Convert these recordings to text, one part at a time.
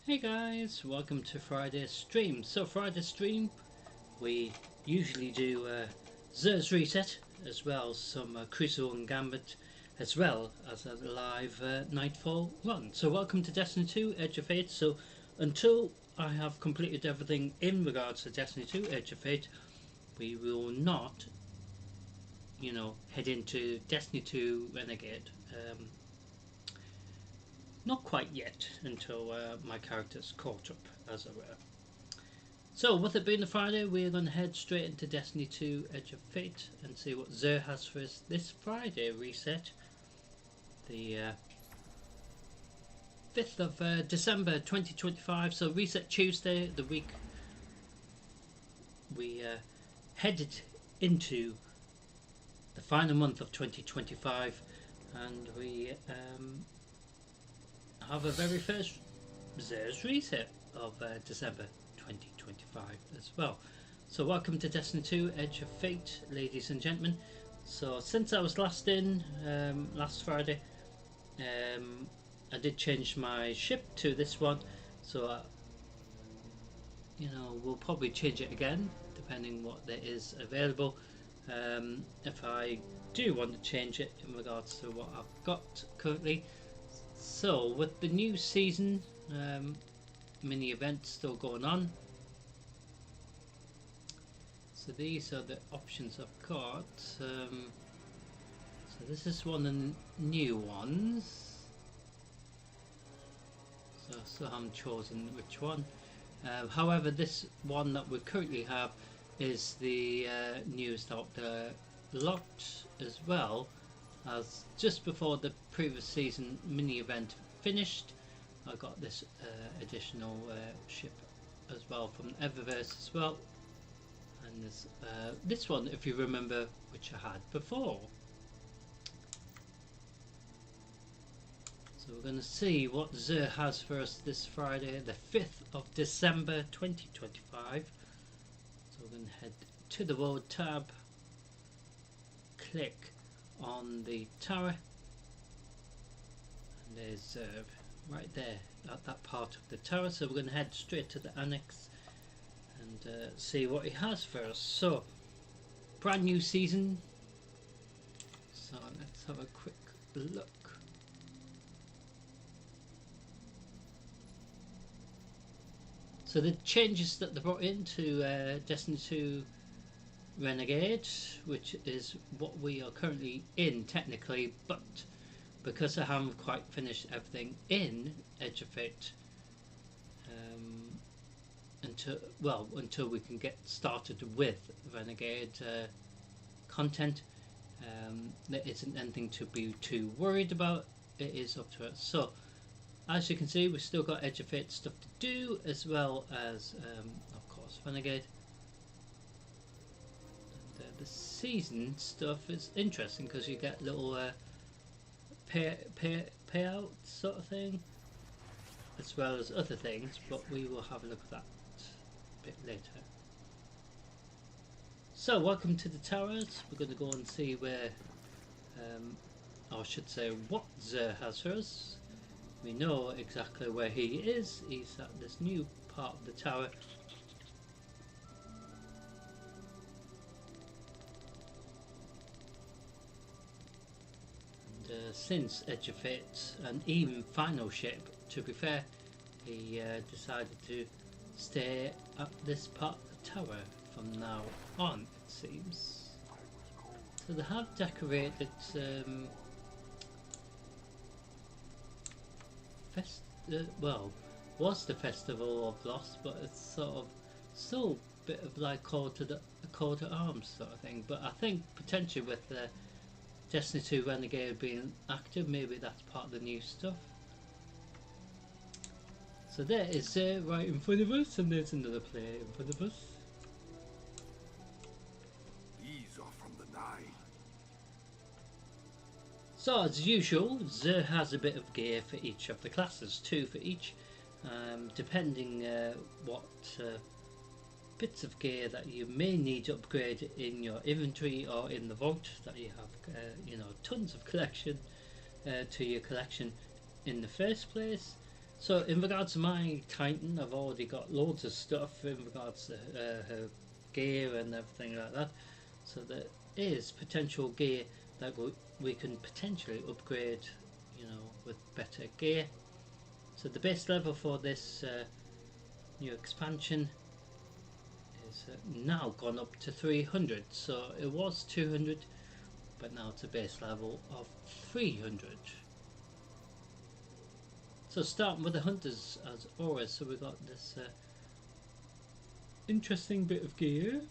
Hey guys, welcome to Friday's stream. So Friday's stream, we usually do Zer's Reset, as well as some Crucible and Gambit, as well as a live Nightfall run. So welcome to Destiny 2 Edge of Fate. So until I have completed everything in regards to Destiny 2 Edge of Fate, we will not, head into Destiny 2 Renegade. Not quite yet, until my character's caught up, as it were. So, with it being a Friday, we're going to head straight into Destiny 2 Edge of Fate and see what Zer has for us this Friday reset. The 5th of December 2025, so reset Tuesday, the week we headed into the final month of 2025, and we have a very first Zer's reset of December 2025 as well. So welcome to Destiny 2 Edge of Fate, ladies and gentlemen. So since I was last in last Friday, I did change my ship to this one, so we'll probably change it again depending what there is available. If I do want to change it in regards to what I've got currently. So with the new season mini event still going on, so these are the options I've got. So this is one of the new ones, so I still haven't chosen which one. However, this one that we currently have is the newest out the lot, as well as just before the previous season mini event finished. I got this additional ship as well from Eververse as well, and this one, if you remember, which I had before. So we're going to see what Zer has for us this Friday, the 5th of December 2025. So we're going to head to the world tab, click on the tower, and there's right there at that part of the tower. So we're going to head straight to the annex and see what he has for us. So brand new season, so let's have a quick look. So the changes that they brought into Destiny 2 Renegade, which is what we are currently in technically, but because I haven't quite finished everything in Edge of Fate, until we can get started with Renegade content, there isn't anything to be too worried about. It is up to us. So as you can see, we've still got Edge of Fate stuff to do, as well as of course Renegade. The season stuff is interesting because you get little payout sort of thing, as well as other things, but we will have a look at that a bit later. So welcome to the towers. We're going to go and see where, or I should say what Zer has for us. We know exactly where he is. He's at this new part of the tower. Since Edge of Fate and even Final Ship, to be fair, he decided to stay at this part of the tower from now on, it seems. So they have decorated was the Festival of Lost, but it's sort of still a bit of like call to arms sort of thing. But I think potentially with the Destiny 2 Renegade being active, maybe that's part of the new stuff. So there is right in front of us, and there's another player in front of us. These are from the Nine. So as usual, Zer has a bit of gear for each of the classes, 2 for each, depending what bits of gear that you may need to upgrade in your inventory or in the vault that you have tons of collection to your collection in the first place. So in regards to my Titan, I've already got loads of stuff in regards to her gear and everything like that. So there is potential gear that we can potentially upgrade, you know, with better gear. So the base level for this new expansion is now gone up to 300. So it was 200, but now it's a base level of 300. So starting with the hunters as always, so we got this interesting bit of gear.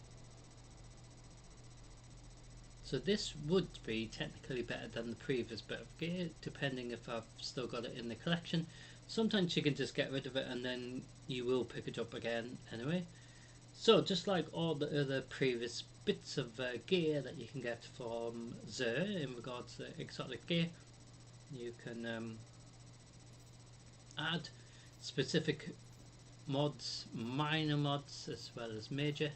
So this would be technically better than the previous bit of gear, depending if I've still got it in the collection. Sometimes you can just get rid of it and then you will pick it up again anyway. So just like all the other previous bits of gear that you can get from Zer in regards to exotic gear, you can add specific mods, minor mods as well as major.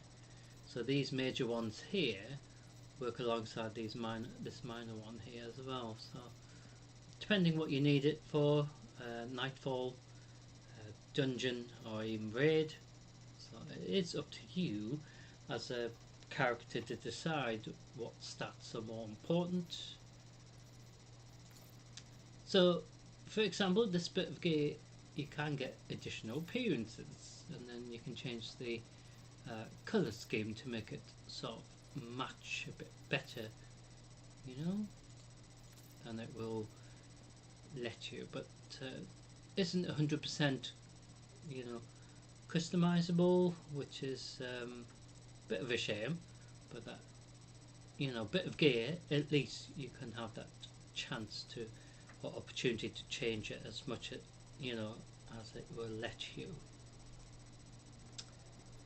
So these major ones here work alongside this minor one here as well. So depending what you need it for, Nightfall, dungeon or even raid, so it's up to you as a character to decide what stats are more important. So for example, this bit of gear, you can get additional appearances, and then you can change the colour scheme to make it sort of match a bit better, you know, and it will let you, but isn't 100%, you know, customizable, which is a bit of a shame. But that, you know, bit of gear, at least you can have that chance to, or opportunity to change it as much, you know, as it will let you.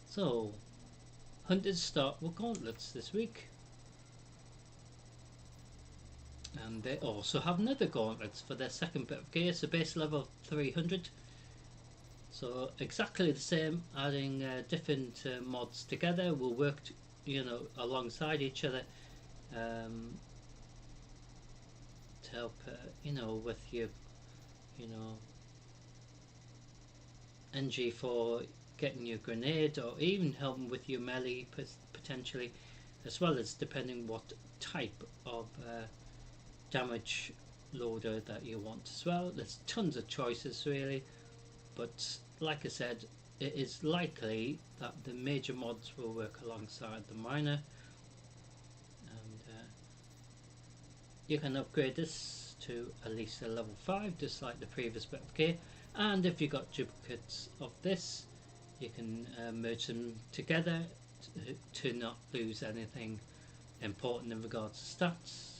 So hunters start with gauntlets this week, and they also have nether gauntlets for their second bit of gear, so base level 300. So exactly the same, adding different mods together will work you know, alongside each other, to help you know, with your, you know, NG for getting your grenade, or even helping with your melee potentially, as well as depending what type of damage loader that you want as well. There's tons of choices really, but like I said, it is likely that the major mods will work alongside the minor, and you can upgrade this to at least a level 5, just like the previous bit of gear. And if you got duplicates of this, you can merge them together to not lose anything important in regards to stats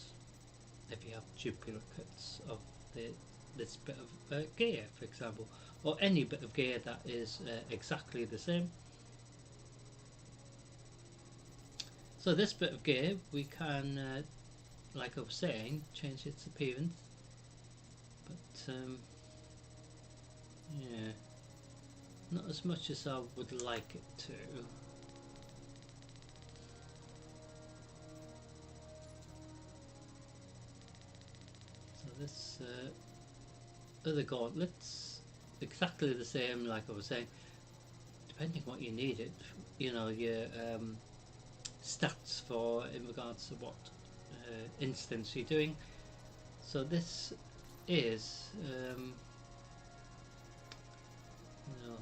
if you have duplicates of this bit of gear, for example, or any bit of gear that is exactly the same. So this bit of gear, we can, like I was saying, change its appearance, but yeah, not as much as I would like it to. So this other gauntlets, exactly the same, like I was saying, depending what you need it, you know, your stats for in regards to what instance you're doing. So this is no,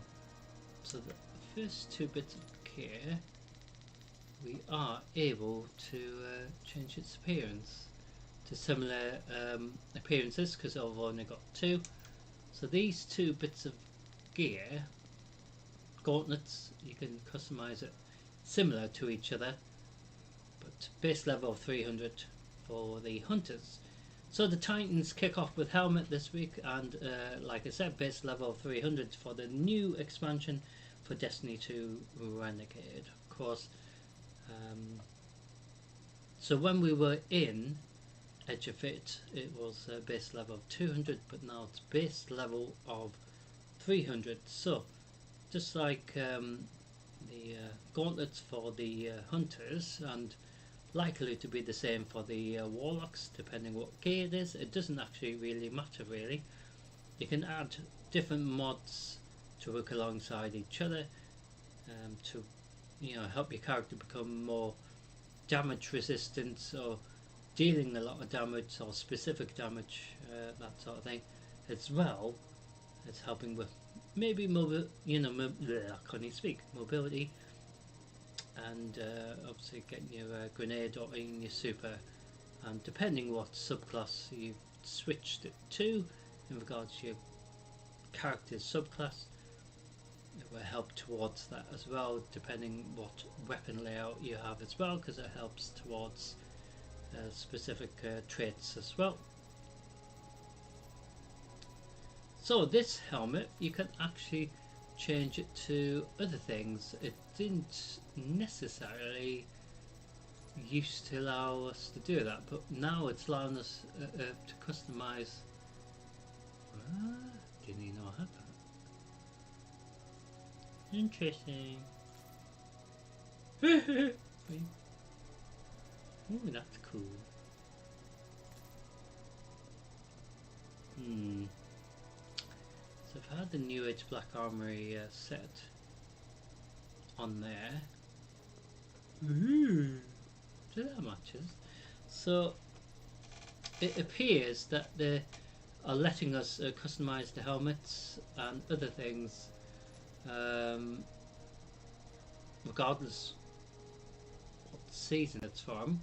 so the first two bits of gear, we are able to change its appearance to similar appearances, because I've only got two. So these two bits of gear, gauntlets, you can customize it similar to each other, but base level 300 for the hunters. So the Titans kick off with helmet this week, and like I said, base level 300 for the new expansion for Destiny 2 Renegade, of course. So when we were in Edge of Fate, it was base level of 200, but now it's base level of 300. So just like the gauntlets for the hunters, and likely to be the same for the warlocks, depending what gear it is. It doesn't actually really matter really. You can add different mods to work alongside each other, to help your character become more damage resistant, or dealing a lot of damage or specific damage, that sort of thing, as well as helping with maybe I can't even speak, mobility, and obviously getting your grenade or even your super, and depending what subclass you've switched it to in regards to your character's subclass, it will help towards that as well, depending what weapon layout you have as well, because it helps towards specific traits as well. So this helmet, you can actually change it to other things. It didn't necessarily used to allow us to do that, but now it's allowing us to customize. Didn't even know I had that. Interesting. Ooh, that's cool. So I've had the New Age Black Armory set on there. Ooh, so that matches. So it appears that they are letting us customize the helmets and other things, regardless what season it's from.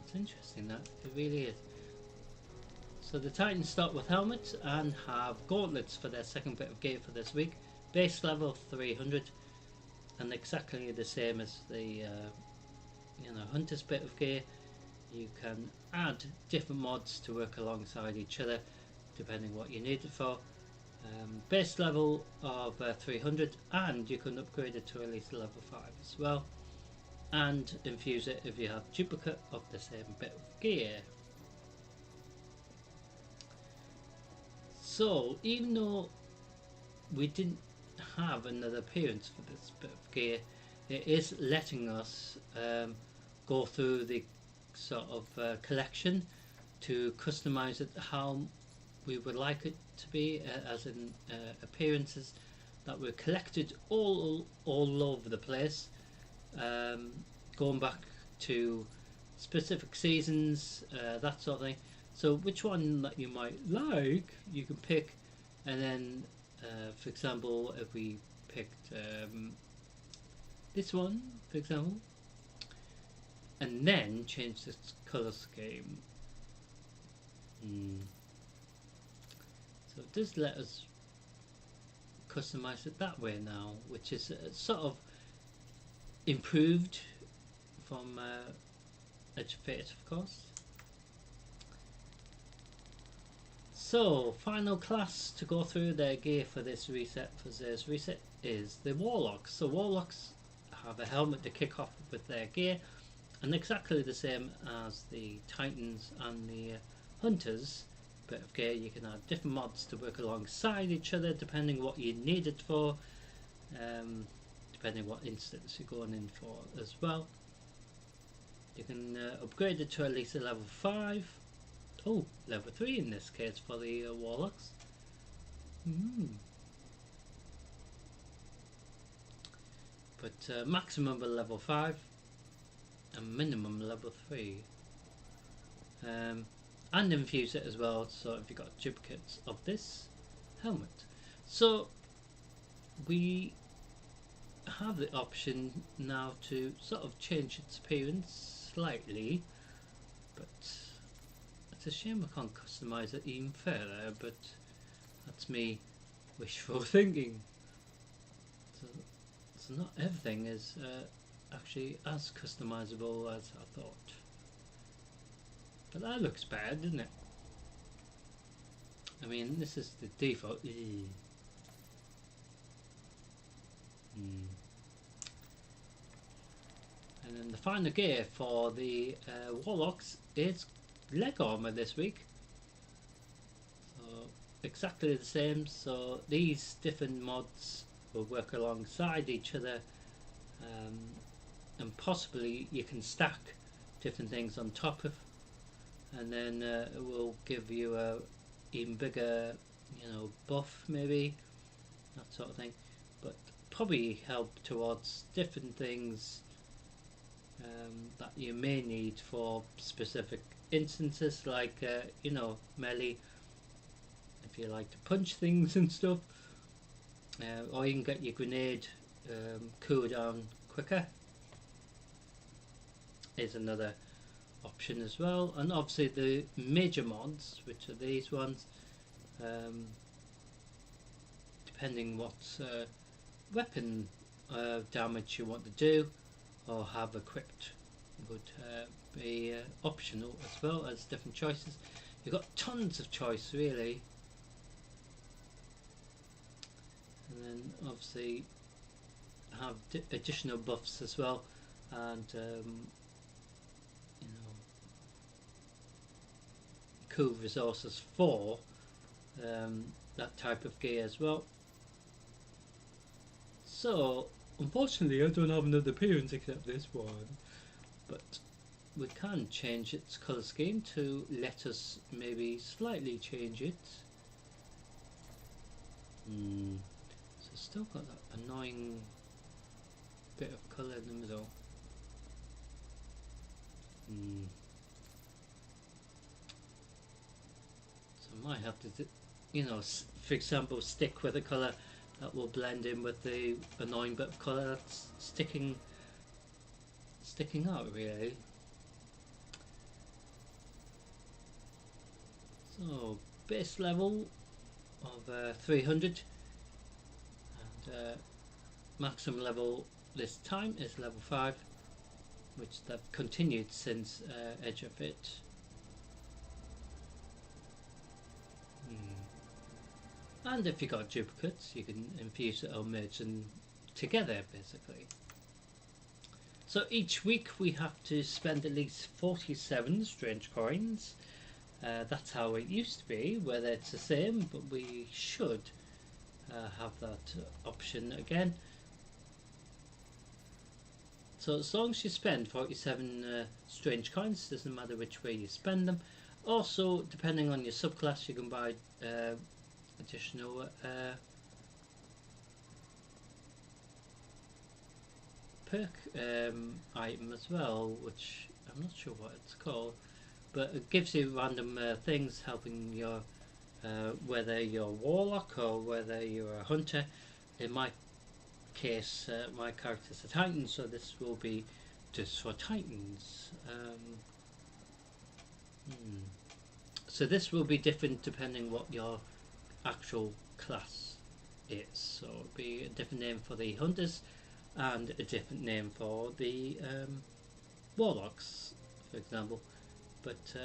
It's interesting, that it really is. So the Titans start with helmets and have gauntlets for their second bit of gear for this week. Base level 300, and exactly the same as the Hunter's bit of gear. You can add different mods to work alongside each other depending what you need it for. Base level of 300, and you can upgrade it to at least level 5 as well, and infuse it if you have duplicate of the same bit of gear. So even though we didn't have another appearance for this bit of gear, it is letting us go through the sort of collection to customize it how we would like it to be, as in appearances that were collected all over the place, going back to specific seasons, that sort of thing. So which one that you might like, you can pick, and then for example, if we picked this one, for example, and then change this colour scheme. So it does let us customize it that way now, which is sort of improved from Edge of Fate, of course. So, final class to go through their gear for this reset, is the Warlocks. So Warlocks have a helmet to kick off with their gear, and exactly the same as the Titans and the Hunters bit of gear. You can add different mods to work alongside each other depending what you need it for, depending what instance you're going in for as well. You can upgrade it to at least a level 5. Oh, level 3 in this case for the Warlocks. But maximum of level 5 and minimum level 3. And infuse it as well, so if you've got duplicates of this helmet. So we have the option now to sort of change its appearance slightly, but it's a shame I can't customize it even further, but that's me wishful thinking. So not everything is actually as customizable as I thought. But that looks bad, doesn't it? I mean, this is the default. And then the final gear for the Warlocks is leg armor this week. So exactly the same. So these different mods will work alongside each other, and possibly you can stack different things on top of and then it will give you a even bigger, buff maybe, that sort of thing. But probably help towards different things that you may need for specific instances, like melee, if you like to punch things and stuff, or you can get your grenade cooldown quicker is another option as well. And obviously the major mods, which are these ones, depending what weapon damage you want to do or have equipped, would be optional, as well as different choices. You've got tons of choice really, and then obviously have additional buffs as well, and cool resources for that type of gear as well. So unfortunately I don't have another appearance except this one, but we can change its colour scheme to let us maybe slightly change it. So still got that annoying bit of colour in the middle. So I might have to, for example, stick with a colour that will blend in with the annoying bit of colour that's sticking out really. So base level of 300, and maximum level this time is level 5, which they've continued since Edge of It. And if you got duplicates, you can infuse it or merge them together basically. So each week we have to spend at least 47 strange coins. That's how it used to be, whether it's the same, but we should have that option again. So as long as you spend 47 strange coins, doesn't matter which way you spend them. Also, depending on your subclass, you can buy additional perk item as well, which I'm not sure what it's called, but it gives you random things helping your whether you're a warlock or whether you're a hunter. In my case, my character's a titan, so this will be just for titans. So this will be different depending what your actual class is. So it'll be a different name for the hunters and a different name for the warlocks, for example. But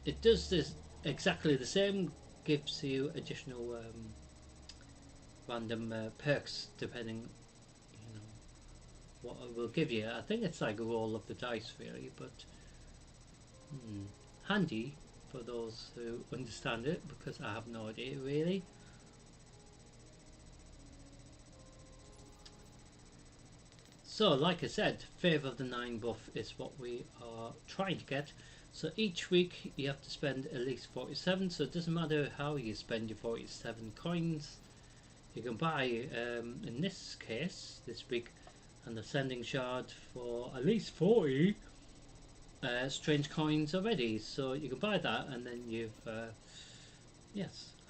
it does this exactly the same, gives you additional random perks depending what it will give you. I think it's like a roll of the dice really, but handy for those who understand it, because I have no idea really. So like I said, Favour of the Nine buff is what we are trying to get. So each week you have to spend at least 47, so it doesn't matter how you spend your 47 coins. You can buy, in this case, this week, an Ascending Shard for at least 40 strange coins already. So you can buy that and then you've,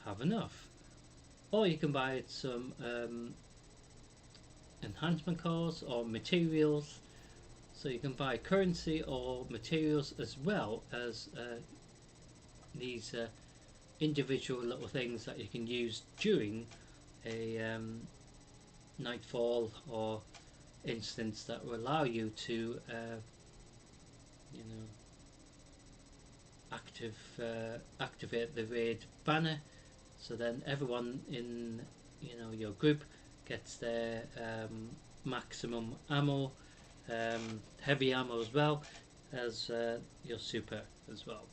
have enough. Or you can buy some enhancement cores or materials. So you can buy currency or materials, as well as these individual little things that you can use during a Nightfall or instance that will allow you to activate the raid banner, so then everyone in your group gets their maximum ammo, heavy ammo, as well as your super as well.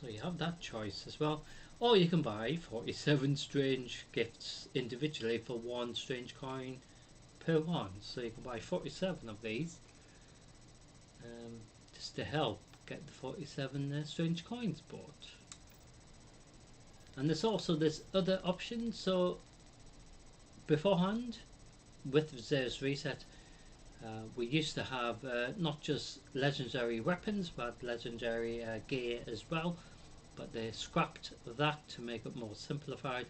So you have that choice as well. Or you can buy 47 strange gifts individually for 1 strange coin per one. So you can buy 47 of these to just to help get the 47 strange coins bought. And there's also this other option. So beforehand, with Zer's reset, we used to have not just legendary weapons but legendary gear as well, but they scrapped that to make it more simplified.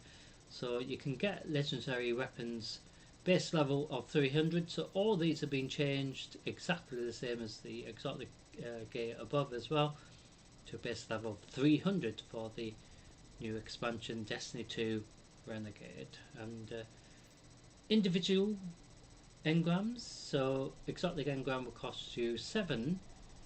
So you can get legendary weapons base level of 300, so all these have been changed exactly the same as the exotic gear above as well, to base level 300 for the new expansion Destiny 2 Renegade. And individual engrams, so exotic engram will cost you 7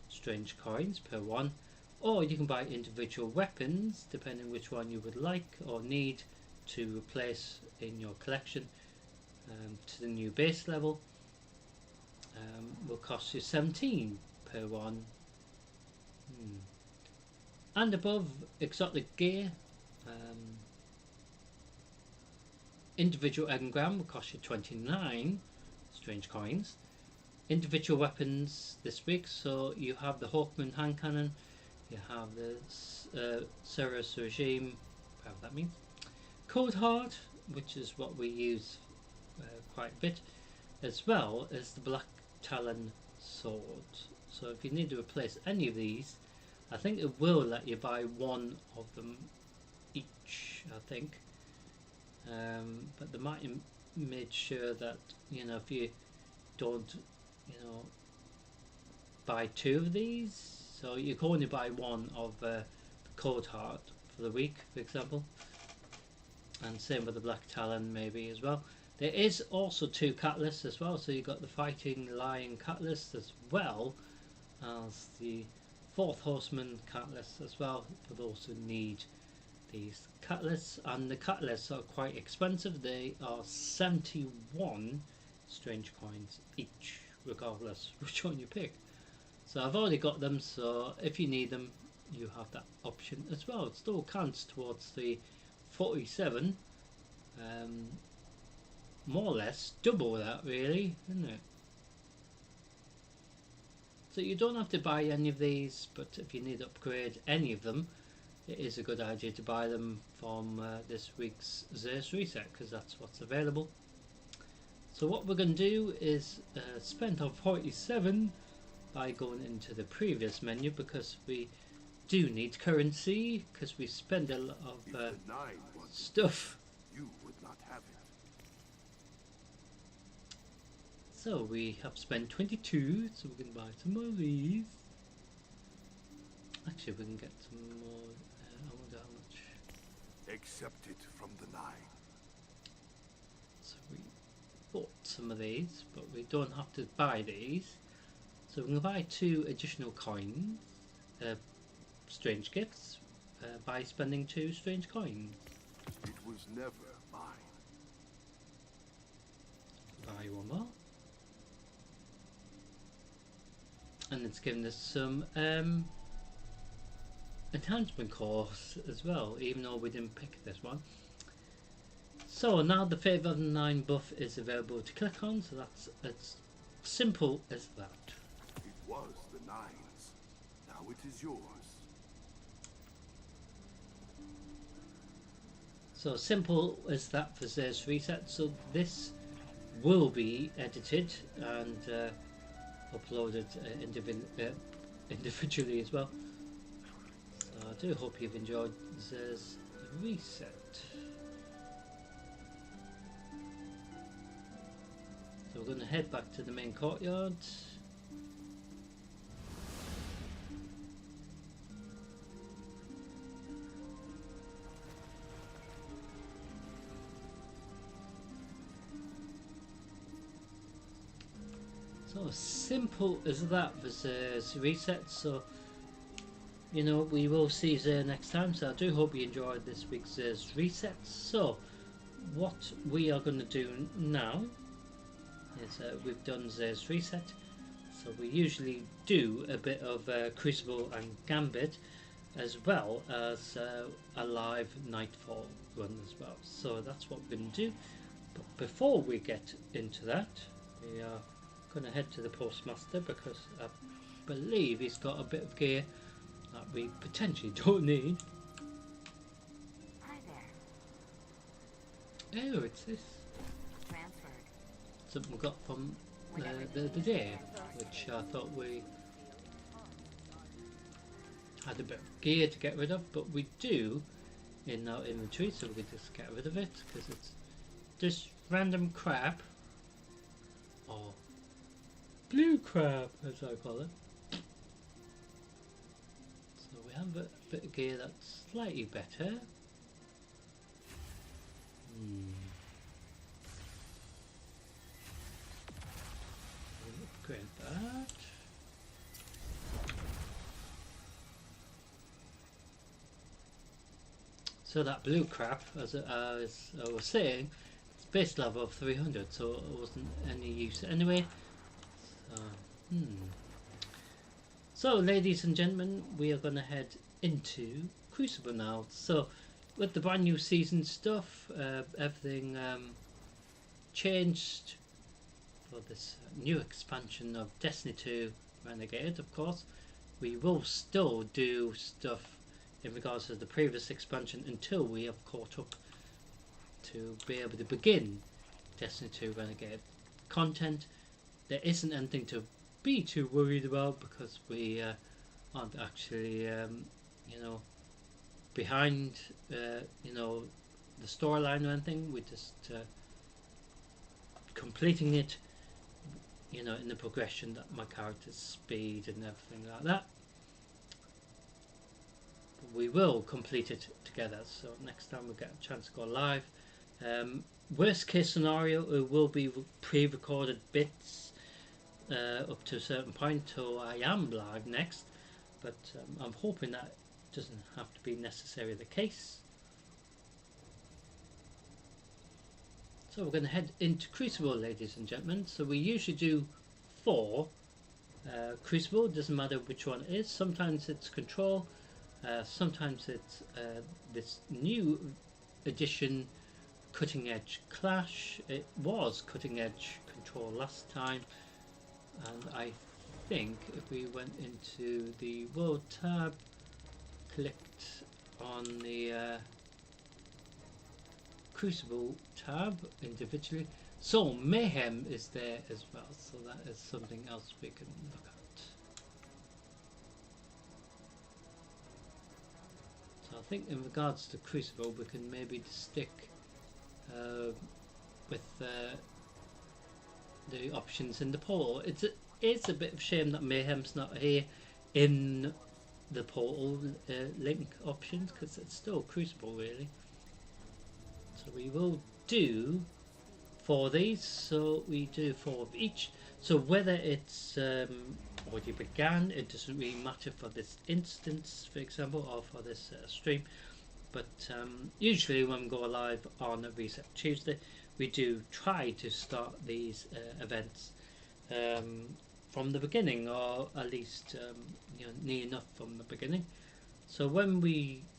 strange coins per one, or you can buy individual weapons depending which one you would like or need to replace in your collection to the new base level. Will cost you 17 per one. And above exotic gear, individual engram will cost you 29 strange coins. Individual weapons this week, so you have the Hawkman hand cannon, you have the Cerus regime, whatever that means, Cold Heart, which is what we use quite a bit, as well as the Black Talon sword. So if you need to replace any of these, I think it will let you buy one of them each, I think. But they might have made sure that, you know, if you don't, you know, buy 2 of these, so you can only buy one of the Cold Heart for the week, for example. And same with the Black Talon maybe as well. There is also 2 catalysts as well, so you've got the Fighting Lion catalyst as well as the 4th Horseman catalyst as well, for those who need these catalysts. And the catalysts are quite expensive, they are 71 strange coins each, regardless which one you pick. So I've already got them, so if you need them you have that option as well. It still counts towards the 47, more or less double that really, isn't it? So you don't have to buy any of these, but if you need to upgrade any of them, it is a good idea to buy them from this week's Zer's Reset, because that's what's available. So what we're going to do is spend our 47 by going into the previous menu, because we do need currency, because we spend a lot of stuff. You would not have it. So we have spent 22, so we can buy some more of these. Actually, we can get some more. I wonder how much. Accept it from the Nine. So we bought some of these, but we don't have to buy these. So we can buy 2 additional coins, strange gifts, by spending 2 strange coins. It was never mine. Buy one more. And it's given us some enhancement cores as well, even though we didn't pick this one. So now the Favour of the Nine buff is available to click on, so that's as simple as that. It was the Nine's. Now it is yours. So simple as that for Zer's Reset. So this will be edited and uploaded individually as well. So I do hope you've enjoyed Zer's Reset. So we're going to head back to the main courtyard. So simple as that for Zer's Reset. So, you know, we will see Zer next time. So I do hope you enjoyed this week's Zer's Reset. So what we are going to do now is we've done Zer's Reset. So we usually do a bit of Crucible and Gambit, as well as a live Nightfall run as well. So that's what we're going to do. But before we get into that, we are going to head to the Postmaster, because believe he's got a bit of gear that we potentially don't need. Hi there. Oh, it's this. Transferred. Something we got from the day, which I thought we had a bit of gear to get rid of, but we do in our inventory, so we can just get rid of it because it's just random crap, or blue crap as I call it. So we have a bit of gear that's slightly better. We'll upgrade that. So that blue crap, as I was saying, it's base level of 300, so it wasn't any use anyway. So, ladies and gentlemen, we are going to head into Crucible now. So, with the brand new season stuff, everything changed for this new expansion of Destiny 2 Renegade, of course. We will still do stuff in regards to the previous expansion until we have caught up to be able to begin Destiny 2 Renegade content. There isn't anything to be too worried about because we aren't actually behind the storyline or anything. We're just completing it in the progression that my character's speed and everything like that. We will complete it together, so next time we get a chance to go live, worst case scenario, it will be pre-recorded bits up to a certain point till I am live next, but I'm hoping that doesn't have to be necessarily the case. So we're going to head into Crucible, ladies and gentlemen. So we usually do 4 Crucible, doesn't matter which one it is. Sometimes it's Control, sometimes it's this new edition Cutting Edge Clash. It was Cutting Edge Control last time, and I think if we went into the World tab, clicked on the Crucible tab individually, so Mayhem is there as well, so that is something else we can look at. So I think in regards to Crucible we can maybe stick with the options in the portal. It's a bit of a shame that Mayhem's not here in the portal link options, because it's still Crucible really. So we will do 4 of these, so we do 4 of each. So whether it's already began, it doesn't really matter for this instance, for example, or for this stream. But usually when we go live on a Reset Tuesday, we do try to start these events from the beginning, or at least near enough from the beginning. So when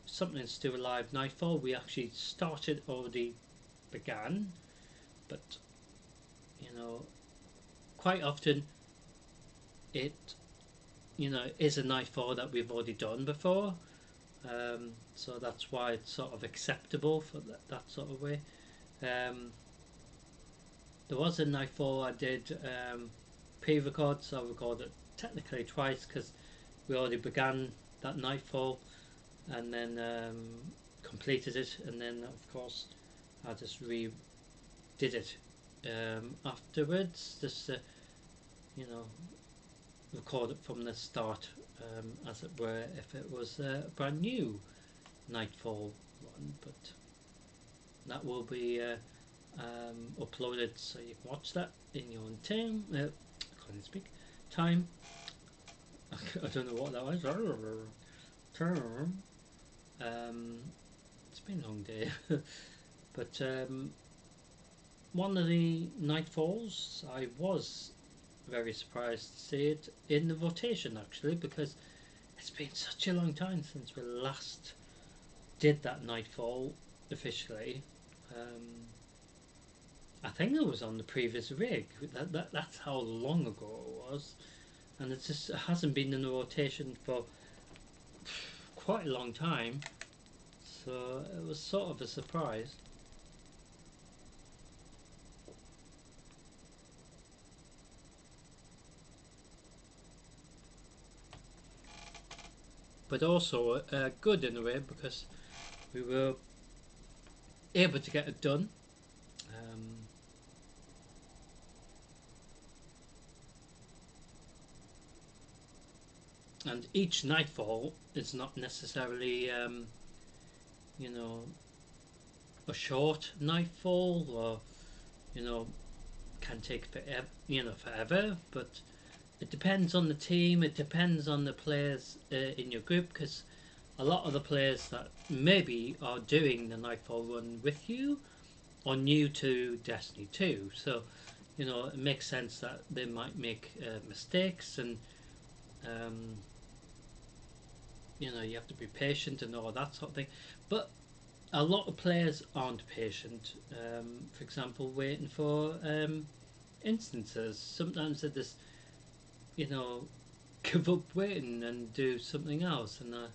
something's still alive, Nightfall, we actually started already began, but quite often it is a Nightfall that we've already done before, so that's why it's sort of acceptable for that sort of way. There was a Nightfall I did pre-record, so I recorded technically twice because we already began that Nightfall and then completed it, and then of course I just redid it afterwards, just record it from the start, as it were, if it was a brand new Nightfall one. But that will be uploaded, so you can watch that in your own time. I can't speak. Time. I don't know what that was. Term. It's been a long day. But one of the Nightfalls, I was very surprised to see it in the rotation actually, because it's been such a long time since we last did that Nightfall officially. I think it was on the previous rig. That's how long ago it was. and it just hasn't been in the rotation for quite a long time. So it was sort of a surprise. But also good in a way because we were able to get it done. And each nightfall is not necessarily, you know, a short nightfall, or you know, can take forever, forever. But it depends on the team. It depends on the players in your group, because a lot of the players that maybe are doing the nightfall run with you are new to Destiny 2. So, it makes sense that they might make mistakes, and um, you have to be patient and all that sort of thing. But a lot of players aren't patient. For example, waiting for instances. Sometimes they just, you know, give up waiting and do something else. And I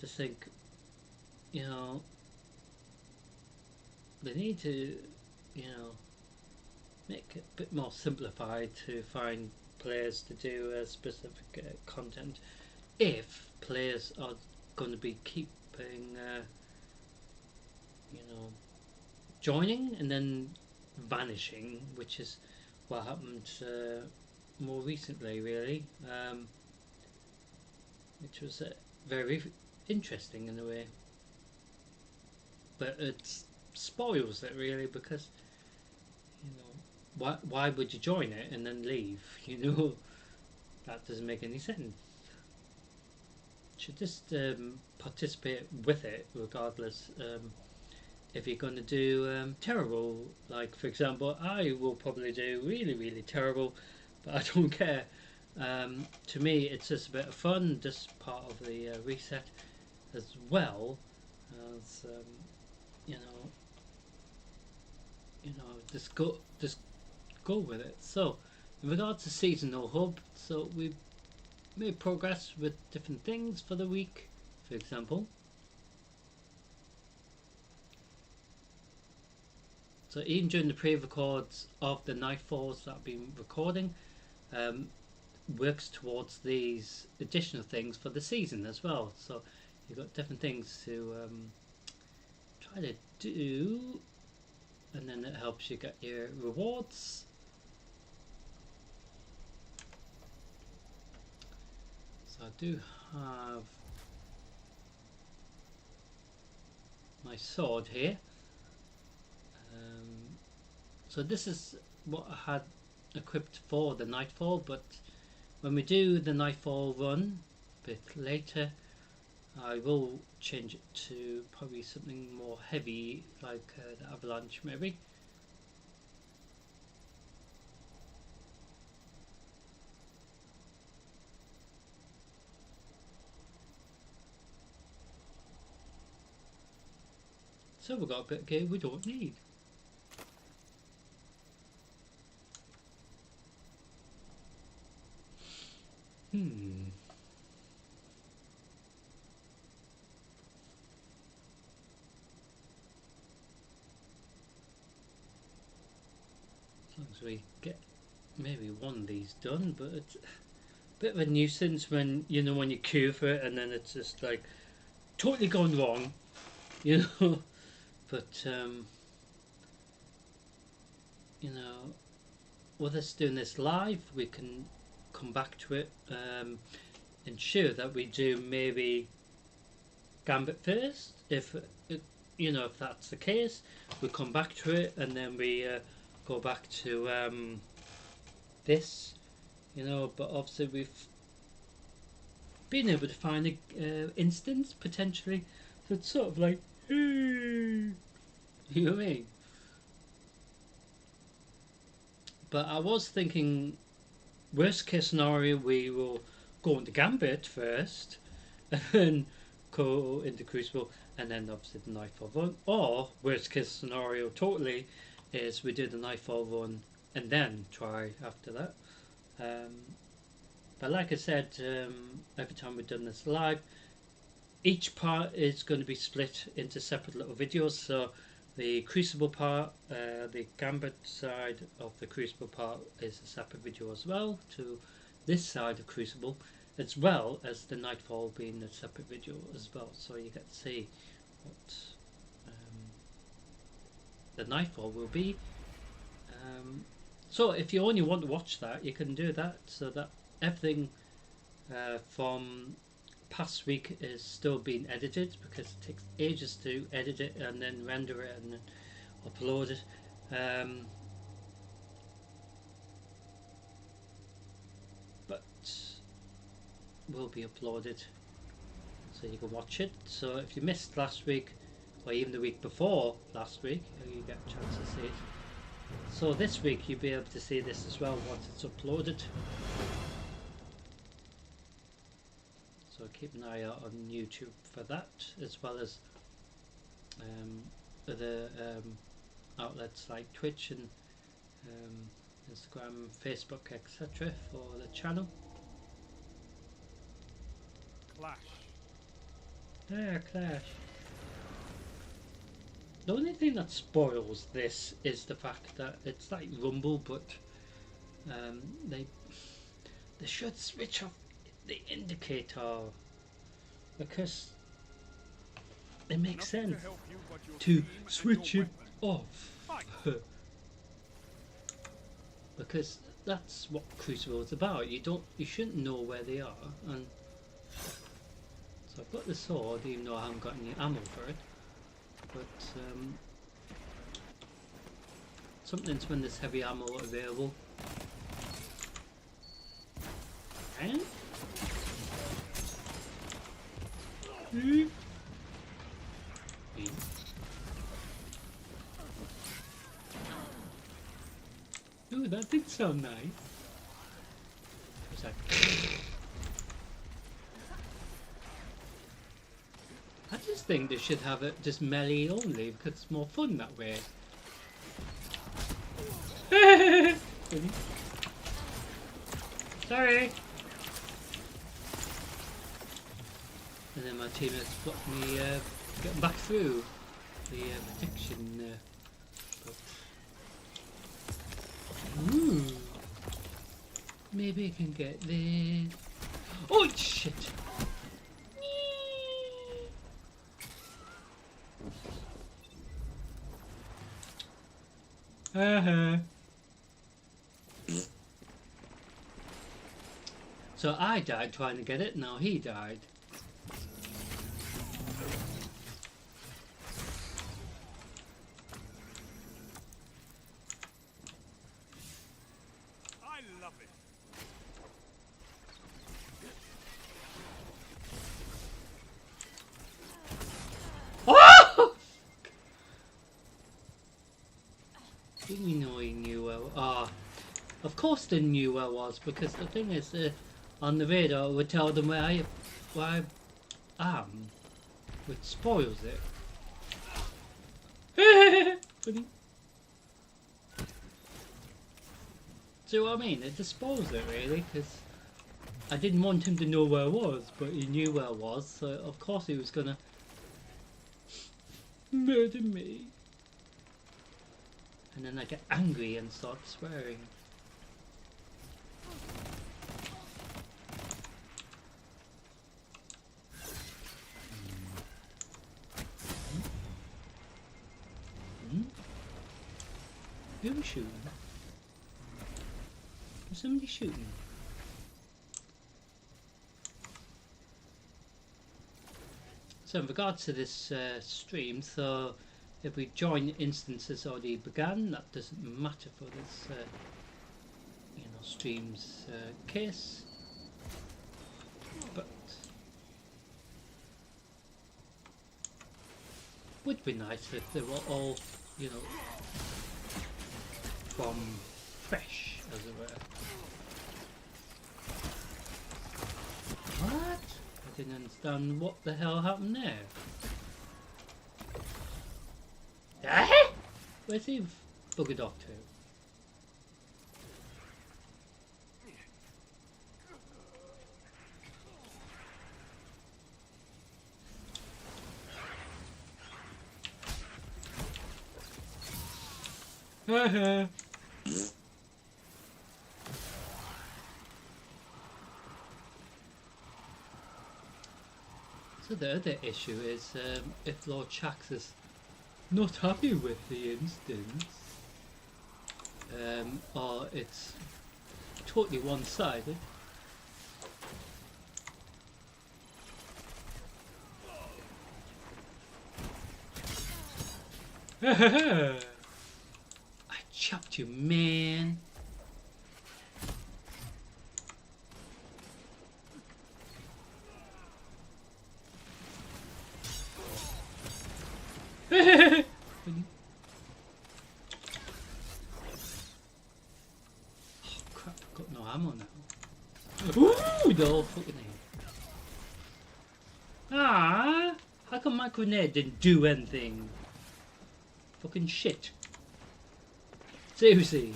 just think, you know, they need to, make it a bit more simplified to find players to do specific content. If players are going to be keeping, joining and then vanishing, which is what happened more recently, really, which was very interesting in a way. But it spoils it really, because why would you join it and then leave? That doesn't make any sense. You should just participate with it regardless. If you're going to do terrible, like for example, I will probably do really, really terrible, but I don't care. To me, it's just a bit of fun, just part of the reset, as well as you know, just go with it. So, in regards to seasonal hub, so we've made progress with different things for the week. For example, so even during the pre-records of the Nightfalls that I've been recording, um, works towards these additional things for the season as well. So you've got different things to try to do, and then it helps you get your rewards. So I do have my sword here. So this is what I had equipped for the Nightfall, but when we do the Nightfall run a bit later, I will change it to probably something more heavy, like the Avalanche maybe. So we've got a bit of gear we don't need. As long as we get maybe one of these done, but it's a bit of a nuisance when when you queue for it and then it's just like totally gone wrong, But with us doing this live, we can come back to it, ensure that we do maybe Gambit first. If if that's the case, we come back to it and then we go back to this. But obviously we've been able to find an instance potentially, so it's sort of like, you know what I mean? But I was thinking, worst case scenario, we will go into Gambit first, and then go into Crucible, and then obviously the Nightfall run. Or worst case scenario, totally, is we do the Nightfall run and then try after that. But like I said, every time we've done this live, each part is going to be split into separate little videos. So the Crucible part, the Gambit side of the Crucible part is a separate video as well to this side of Crucible, as well as the Nightfall being a separate video as well. So you get to see what the Nightfall will be. So if you only want to watch that, you can do that, so that everything from past week is still being edited, because it takes ages to edit it and then render it and then upload it. But will be uploaded so you can watch it. So if you missed last week or even the week before last week, you get a chance to see it. So this week you'll be able to see this as well once it's uploaded. So keep an eye out on YouTube for that, as well as other outlets like Twitch and Instagram, Facebook, etc. for the channel. Clash. Yeah, Clash. The only thing that spoils this is the fact that it's like Rumble, but they should switch off the indicator, because it makes sense to switch it off. Because that's what Crucible is about. You shouldn't know where they are, and so I've got the sword even though I haven't got any ammo for it. But something's when there's heavy ammo available. And ooh, that did sound nice. What's that? I just think they should have it just melee only, because it's more fun that way. Sorry. And then my teammates blocked me getting back through the protection. Ooh. Maybe I can get this. Oh shit! So I died trying to get it, now he died. I love it. Oh! Didn't you know he knew where? Of course they knew where I was, because the thing is, on the radar it would tell them where I am, which spoils it. See what I mean? It just spoils it really, because I didn't want him to know where I was, but he knew where I was, so of course he was gonna murder me. And then I get angry and start swearing. Who was shooting? Was somebody shooting? So in regards to this stream, so if we join instances already began, that doesn't matter for this stream's case. But would be nice if they were all, from fresh, as it were. What? I didn't understand what the hell happened there. Ah! Where's he buggered off to? So the other issue is if Lord Shax is not happy with the instance, or it's totally one-sided. I chopped you, man. Oh crap, I've got no ammo now. Ooh, the whole fucking thing. Ah, how come my grenade didn't do anything? Fucking shit. Seriously.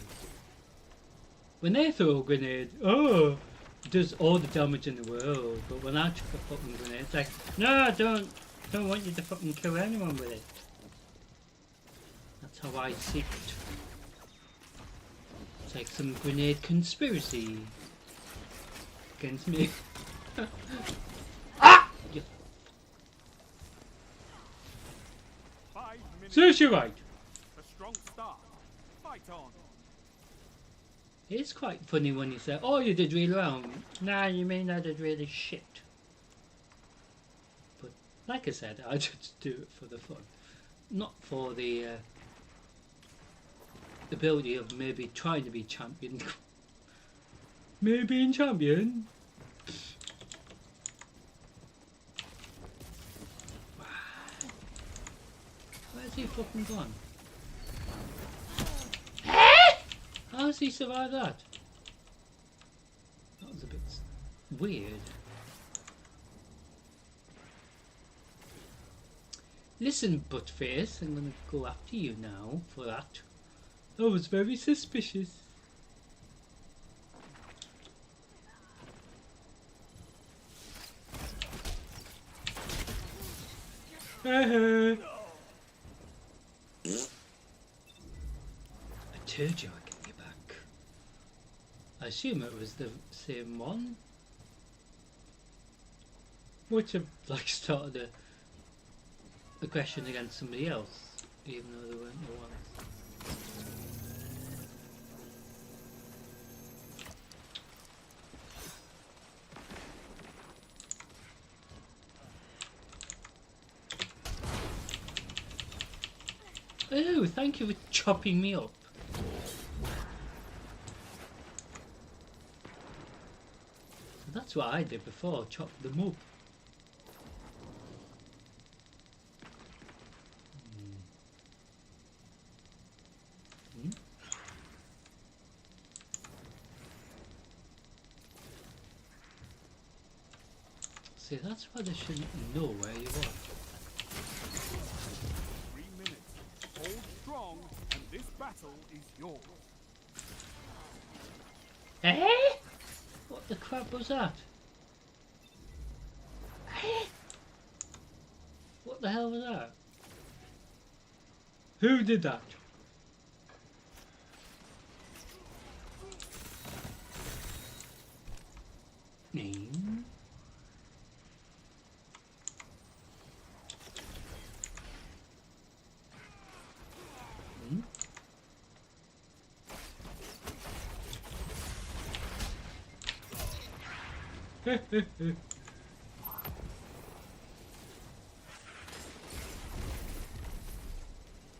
When they throw a grenade, oh, it does all the damage in the world. But when I chuck a fucking grenade, it's like, no, I don't want you to fucking kill anyone with it. That's how I see it. It's like some grenade conspiracy against me. Ah! You. 5 minutes. Seriously, right. A strong start. Fight on. It's quite funny when you say, oh, you did really well. Nah, you mean I did really shit. But like I said, I just do it for the fun. Not for the ability of maybe trying to be champion. Maybe in champion. Where's he fucking gone? How does he survive that? That was a bit weird. Listen, Buttface, I'm gonna go after you now for that. I was very suspicious. I told you I'd get you back. I assume it was the same one. Which have like started a aggression against somebody else, even though they weren't the ones. Oh, thank you for chopping me up. So that's what I did before, chopped them up. See, that's why they shouldn't know where you are. 3 minutes. Hold strong, and this battle is yours. Eh? What the crap was that? Eh? What the hell was that? Who did that? Name?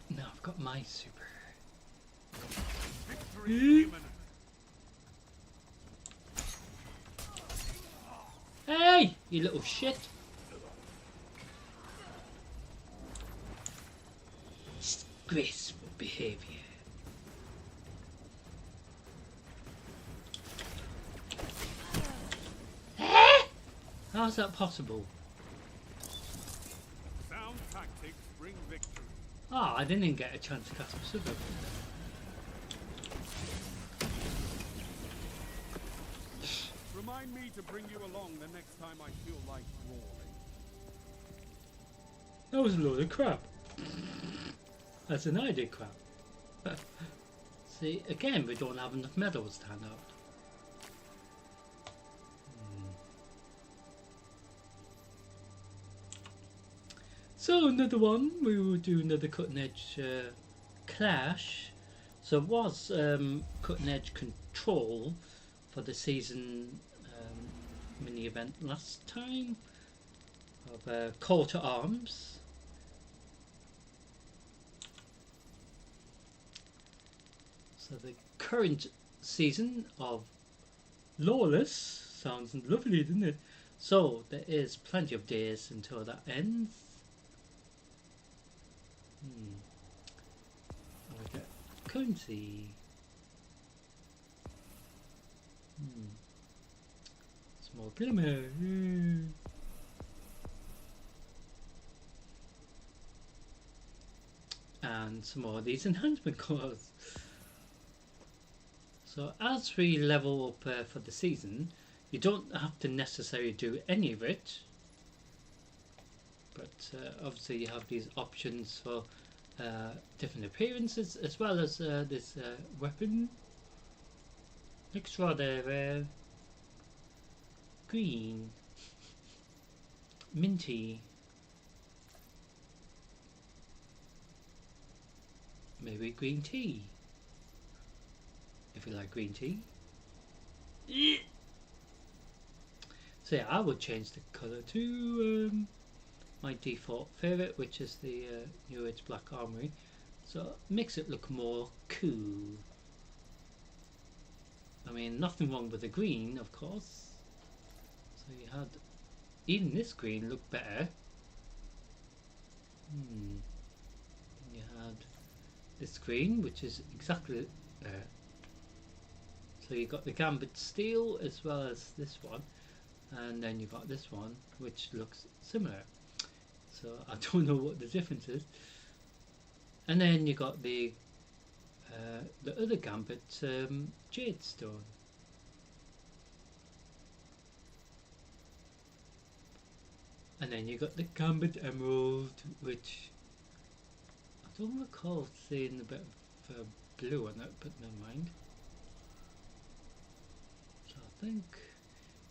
Now I've got my super. Victory imminent. Hey, you little shit. Disgraceful behaviour. How is that possible? Sound tactics bring victory. Ah, I didn't even get a chance to cast my super. Remind me to bring you along the next time I feel like brawling. That was a load of crap. That's an idea crap. see, again, we don't have enough medals to hand out. So another one, we will do another cutting edge clash. So it was cutting edge control for the season mini event last time of Call to Arms. So the current season of Lawless sounds lovely, doesn't it? So there is plenty of days until that ends. We get currency. Small glimmer. And some more of these enhancement cores. So as we level up for the season, you don't have to necessarily do any of it, but obviously you have these options for different appearances, as well as this weapon. Looks rather green, minty, maybe green tea, if you like green tea. So yeah, I would change the colour to my default favourite, which is the New Age Black Armory. So makes it look more cool. I mean, nothing wrong with the green, of course. So you had even this green look better. You had this green, which is exactly so you got the Gambit Steel as well as this one, and then you got this one, which looks similar. So I don't know what the difference is. And then you got the other Gambit Jade Stone. And then you got the Gambit Emerald, which I don't recall seeing a bit of blue on it, but never mind. So I think,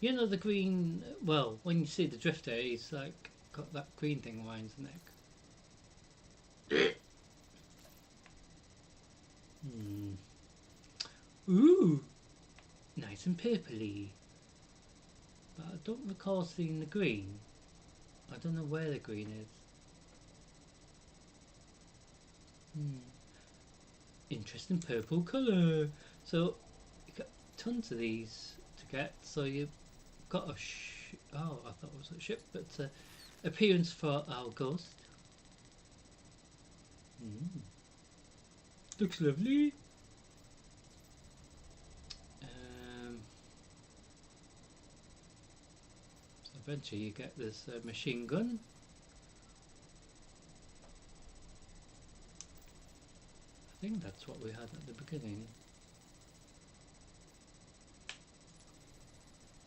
you know, the green, well, when you see the Drifter, he's like got that green thing around his neck. Ooh, nice and purpley. But I don't recall seeing the green. I don't know where the green is. Interesting purple colour. So you got tons of these to get. So you've got a oh, I thought it was a ship, but appearance for our ghost. Looks lovely. So eventually you get this machine gun. I think that's what we had at the beginning.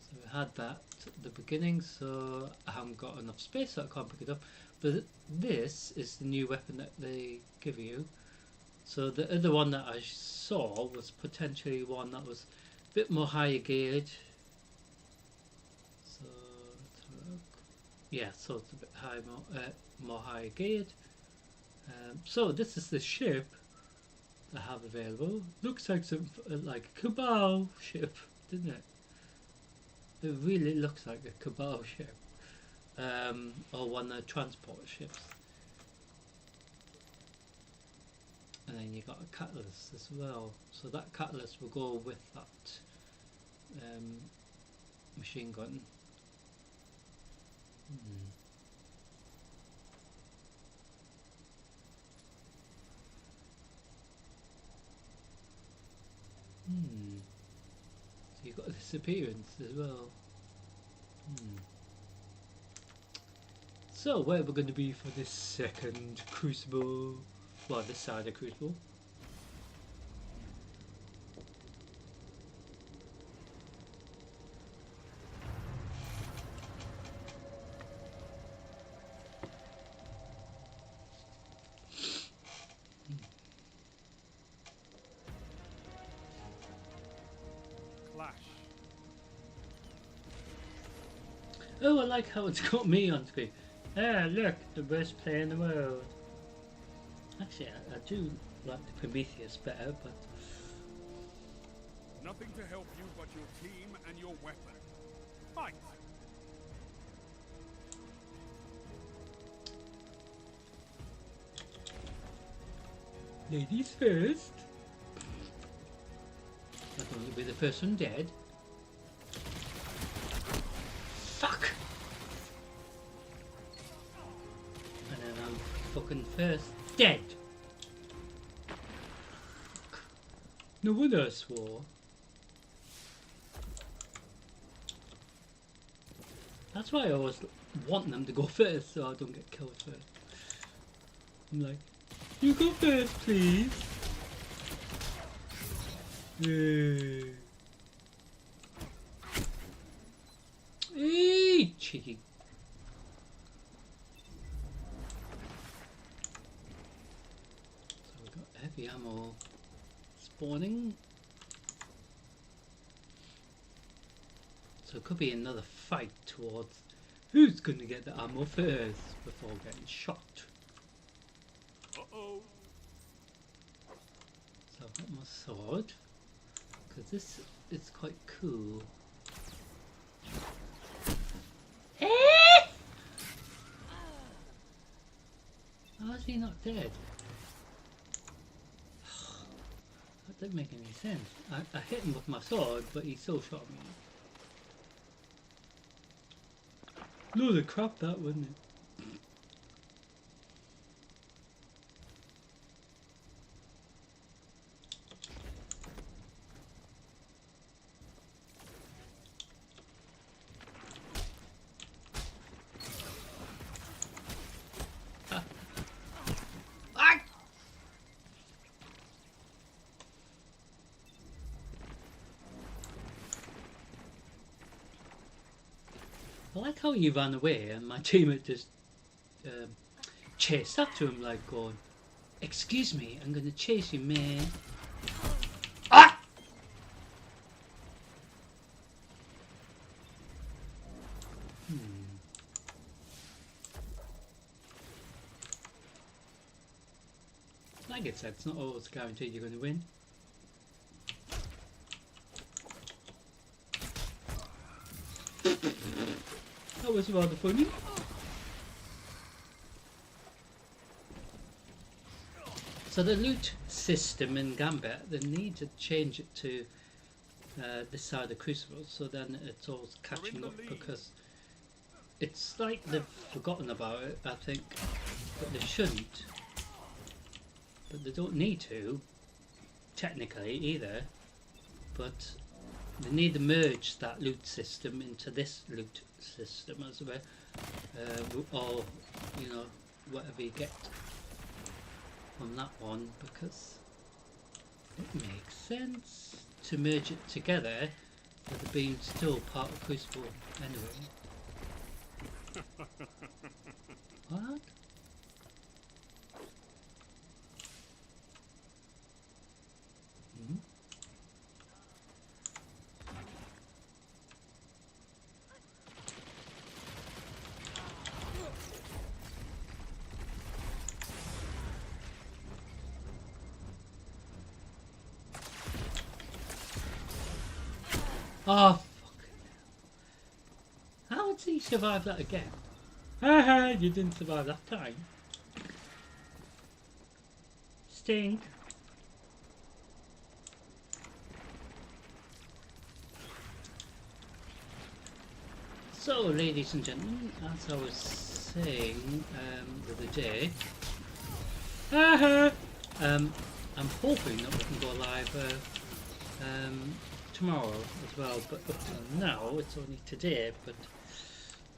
So we had that at the beginning, so I haven't got enough space, so I can't pick it up. But this is the new weapon that they give you. So the other one that I saw was potentially one that was a bit more higher geared. So let's have a look. Yeah, so it's a bit high, more higher geared. So this is the ship I have available. Looks like some like a Cabal ship, doesn't it? It really looks like a Cabal ship, or one of the transport ships. And then you got a catalyst as well. So that catalyst will go with that machine gun. So you've got this appearance as well. So where we're going to be for this second crucible, well, this side of crucible. Oh, I like how it's got me on screen. Ah, look, the best player in the world. Actually, I do like the Prometheus better, but Nothing to help you but your team and your weapon. Fight! ladies first. I don't want to be the first one dead. Fuck! And then I'm fucking first dead. Fuck. No wonder I swore. That's why I always want them to go first, so I don't get killed first. I'm like, you go first, please. Hey, cheeky. So we've got heavy ammo spawning. So it could be another fight towards who's going to get the ammo first before getting shot. Uh-oh. So I've got my sword, because this is quite cool. How is he not dead? That didn't make any sense. I hit him with my sword, but he still shot me. Load of crap that, wasn't it? I like how he ran away and my teammate just chased after him, like going, "Excuse me, I'm gonna chase you, man." Ah! Like I said, it's not always guaranteed you're going to win. That was rather funny. So the loot system in Gambit, they need to change it to this side of Crucible, so then it's all catching up, because it's like they've forgotten about it, I think, but they shouldn't. But they don't need to, technically, either. But they need to merge that loot system into this loot system as well, or you know, whatever you get on that one, because it makes sense to merge it together with it being still part of Crucible anyway. What? Hmm? Oh, fuck. How did he survive that again? Haha, you didn't survive that time. Stink. So, ladies and gentlemen, as I was saying the other day, I'm hoping that we can go live tomorrow as well, but up to now it's only today, but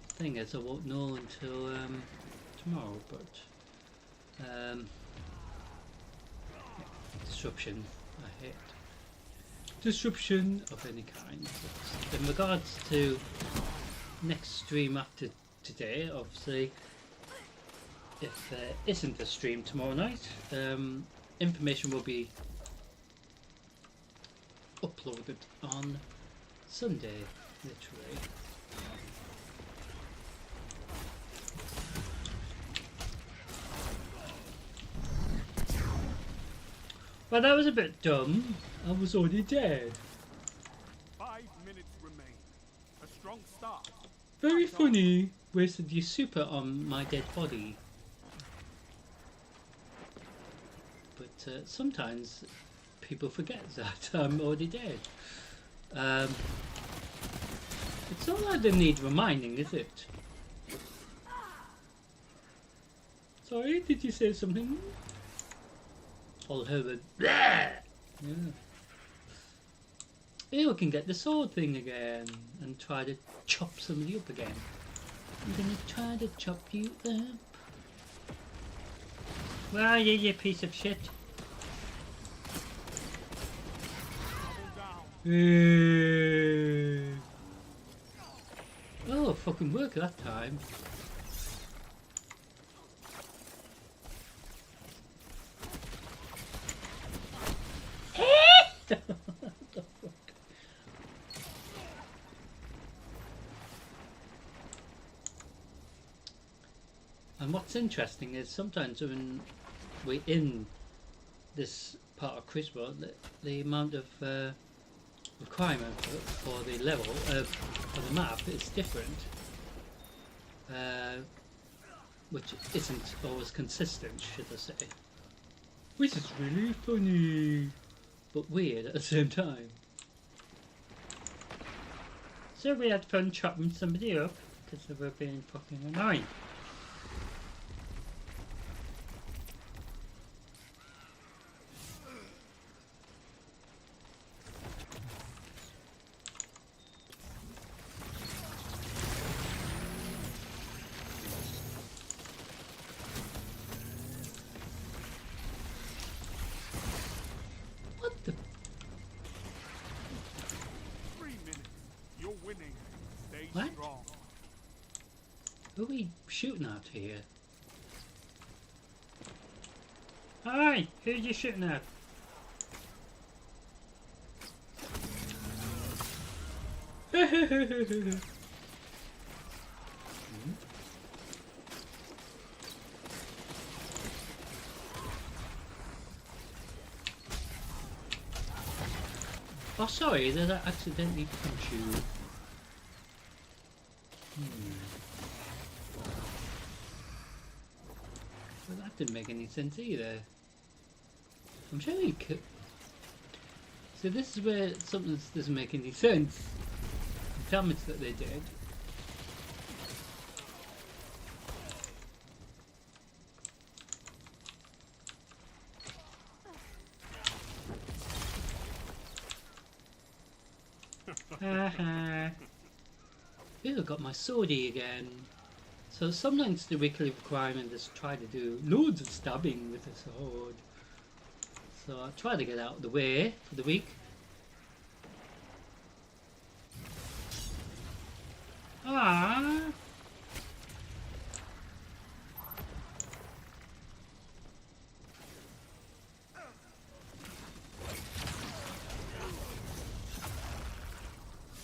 the thing is I won't know until tomorrow, but disruption, I hate disruption of any kind. But in regards to next stream after today, obviously if there isn't a stream tomorrow night, information will be uploaded on Sunday, literally. Well, that was a bit dumb. I was already dead. 5 minutes remain. A strong start. Very funny. Wasted your super on my dead body. But sometimes people forget that I'm already dead. It's not like they need reminding, is it? Sorry, did you say something? I'll have a yeah. Here we can get the sword thing again and try to chop somebody up again. I'm gonna try to chop you up. Where are you, you piece of shit? Oh, fucking work that time. And what's interesting is sometimes when we're in this part of Criswell, the amount of requirement for the level for the map is different, which isn't always consistent, should I say. Which is really funny, but weird at the same time. So we had fun chopping somebody up because they were being fucking annoying. What the? 3 minutes. You're winning. Stay What? strong. Who are we shooting at here? Hi, who are you shooting at? Oh, sorry, did I accidentally punch you? Well, that didn't make any sense either. I'm sure you could. So this is where something doesn't make any sense. The damage that they did. Haha. Ew, I got my swordy again. So sometimes the weekly requirement is to try to do loads of stabbing with the sword. So I'll try to get out of the way for the week. Ah.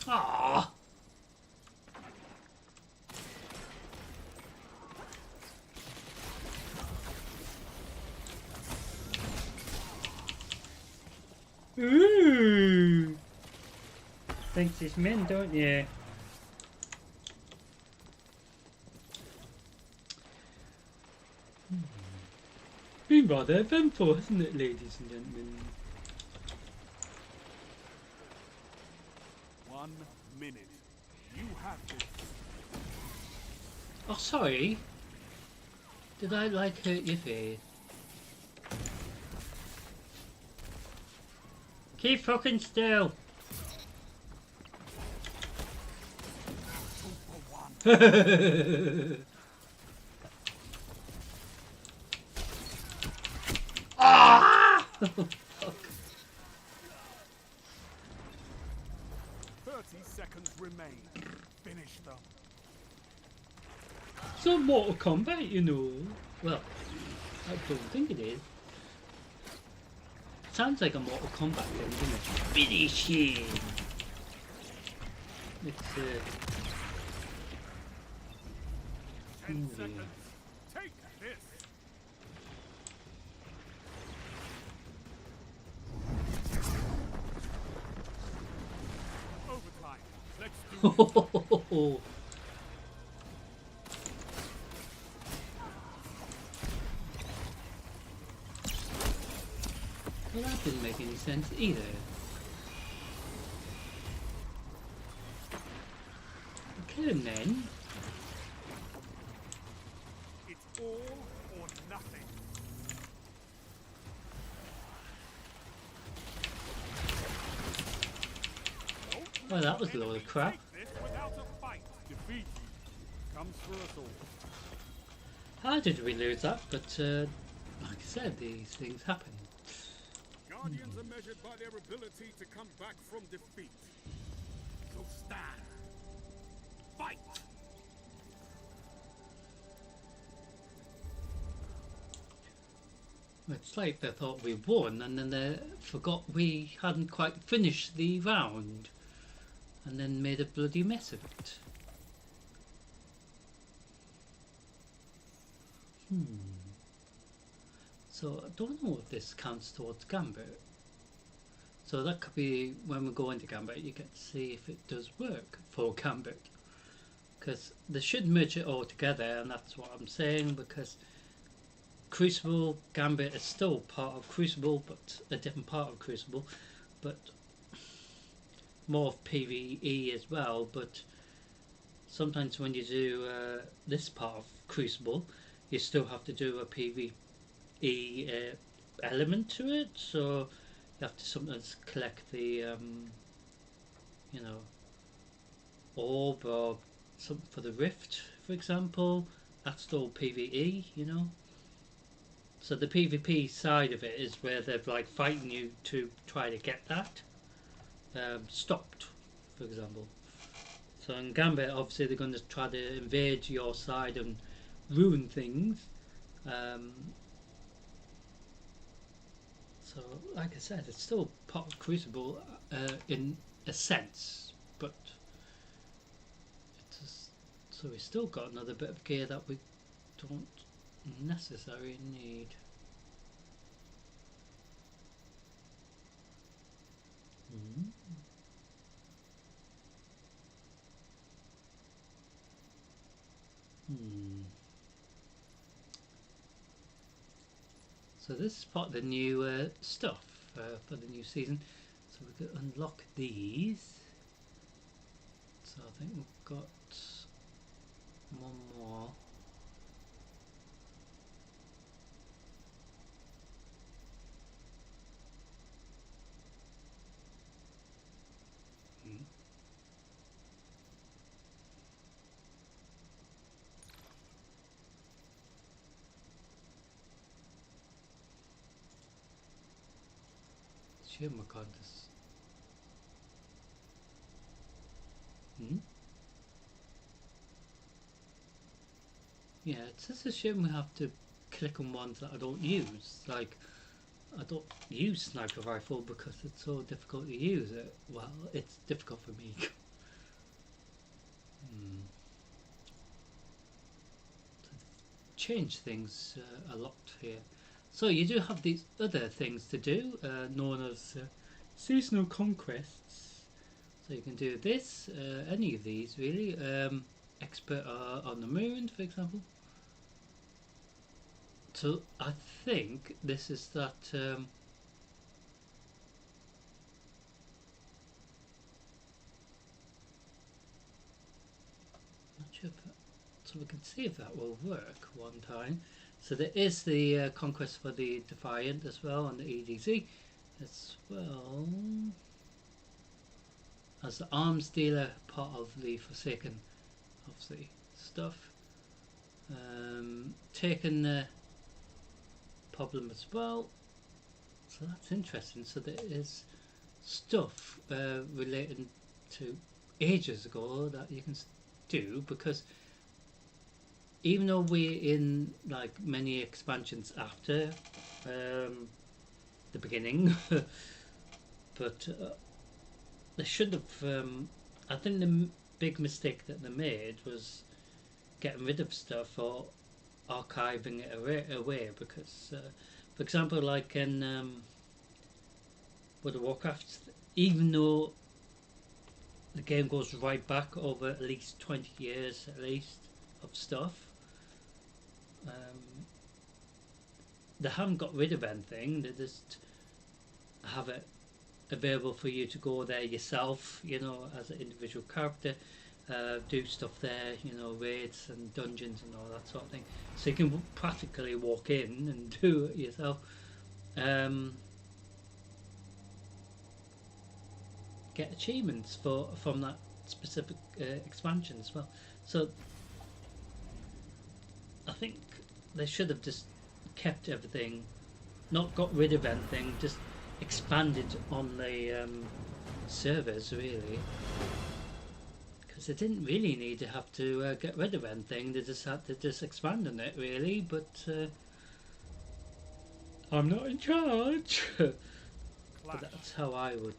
Ah. Ooh. Thinks it's men, don't you? Been rather eventful, hasn't it, ladies and gentlemen? 1 minute. You have this. Oh, sorry. Did I like hurt your face? Keep fucking still. Ah! Fuck. 30 seconds remain. Finish them. It's not Mortal Kombat, you know. Well, I don't think it is. Sounds like a Mortal Kombat thing, doesn't it? Finish him. It's 10 yeah. seconds. Take this. Well, that didn't make any sense either. Kill him then. It's all or nothing. Well, that was a load of crap. Take this without a fight. Defeat comes for us all. How did we lose that? But like I said, these things happen. Guardians are measured by their ability to come back from defeat. So stand. Fight! It's like they thought we won and then they forgot we hadn't quite finished the round and then made a bloody mess of it. So I don't know if this counts towards Gambit. So that could be when we go into Gambit, you get to see if it does work for Gambit. Because they should merge it all together, and that's what I'm saying, because Crucible, Gambit is still part of Crucible, but a different part of Crucible, but more of PvE as well. But sometimes when you do this part of Crucible, you still have to do a PvE element to it, so you have to sometimes collect the you know, orb or something for the rift, for example. That's still PvE, you know. So the PvP side of it is where they're like fighting you to try to get that stopped, for example. So in Gambit, obviously they're going to try to invade your side and ruin things. So like I said, it's still part of Crucible in a sense, but it's so we still got another bit of gear that we don't necessarily need. So this is part of the new stuff for the new season. So we can unlock these. So I think we've got one more. Shame I can't just... Yeah, it's just a shame we have to click on ones that I don't use. Like, I don't use sniper rifle because it's so difficult to use it. Well, it's difficult for me. Change things a lot here. So you do have these other things to do, known as seasonal conquests. So you can do this, any of these really. Expert on the moon, for example. So I think this is that. Not sure if that, so we can see if that will work one time. So there is the conquest for the Defiant as well, and the EDZ as well as the arms dealer, part of the Forsaken, obviously, stuff. Taken the problem as well, so that's interesting. So there is stuff relating to ages ago that you can do, because even though we're in like many expansions after the beginning, but they should have. I think the big mistake that they made was getting rid of stuff or archiving it away, because, for example, like in World of Warcraft, even though the game goes right back over at least 20 years at least of stuff. They haven't got rid of anything, they just have it available for you to go there yourself, you know, as an individual character, do stuff there, you know, raids and dungeons and all that sort of thing. So you can practically walk in and do it yourself. Get achievements from that specific expansion as well. So I think they should have just kept everything, not got rid of anything, just expanded on the servers really, because they didn't really need to have to get rid of anything. They just had to just expand on it really, but I'm not in charge. But that's how I would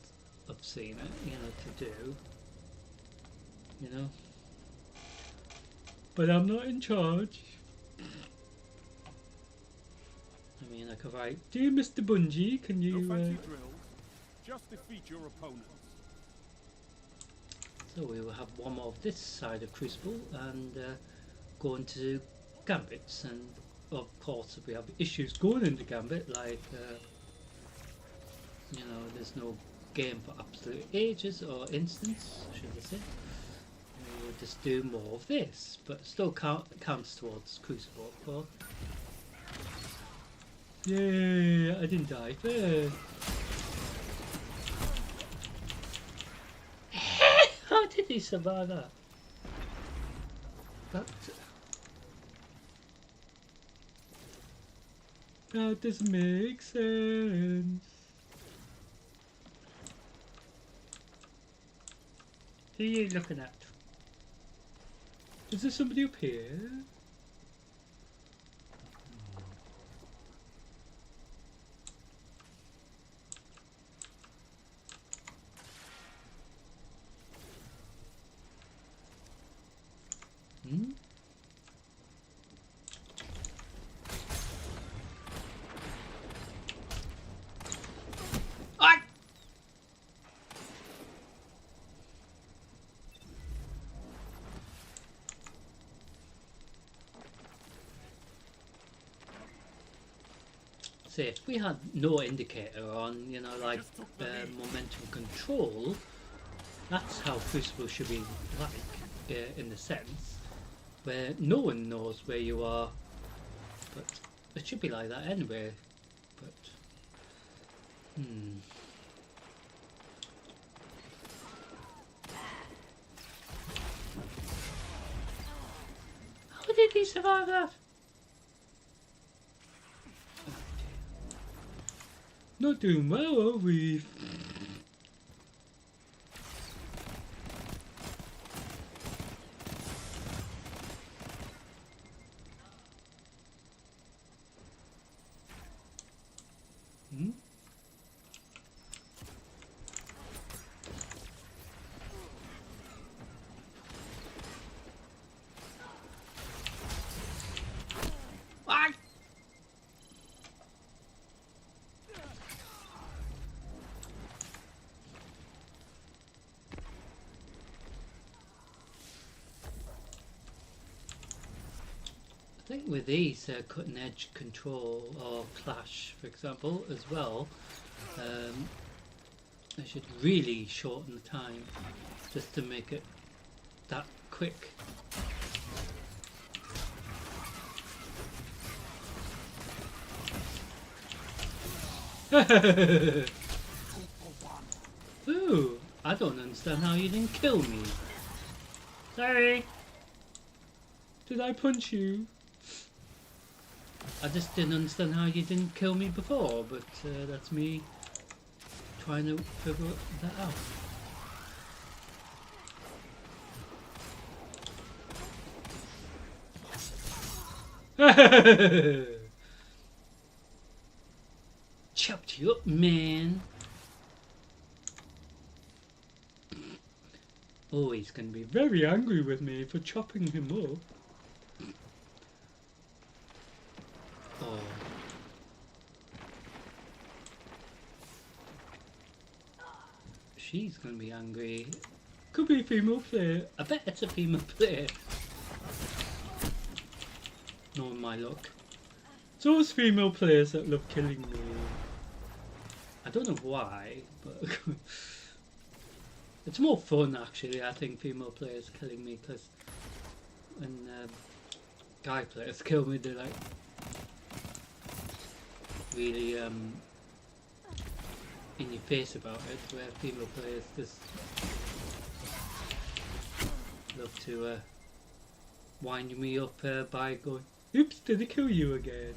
have seen it, you know, to do, you know, but I'm not in charge. I mean, I could write, "Dear Mr. Bungie, can you..." No fancy drills, just defeat your opponents. So we will have one more of this side of Crucible and go into Gambits, and of course if we have issues going into Gambit, like you know, there's no game for absolute ages or instance, should I say. We'll just do more of this, but still counts towards Crucible, of course. Yay, I didn't die first. How did he survive that? That doesn't make sense. Who are you looking at? Is there somebody up here? Hmm? Ah! See, if we had no indicator on, you know, like momentum control, that's how Crucible should be like, in the sense where no one knows where you are, but it should be like that anyway. But how did he survive that? Not doing well, are we? Hmm? Ah! I think with these cutting edge control or clash, for example, as well, they should really shorten the time just to make it that quick. Ooh, I don't understand how you didn't kill me. Sorry. Did I punch you? I just didn't understand how you didn't kill me before, but that's me trying to figure that out. Chopped you up, man. Oh, he's going to be very angry with me for chopping him up. Oh. She's going to be angry Could be a female player. I bet it's a female player. Knowing my luck. It's always female players that love killing me. I don't know why, but it's more fun actually. I think female players killing me, because when guy players kill me, they're like really in your face about it, where female players just love to wind me up by going, "Oops, did I kill you again?"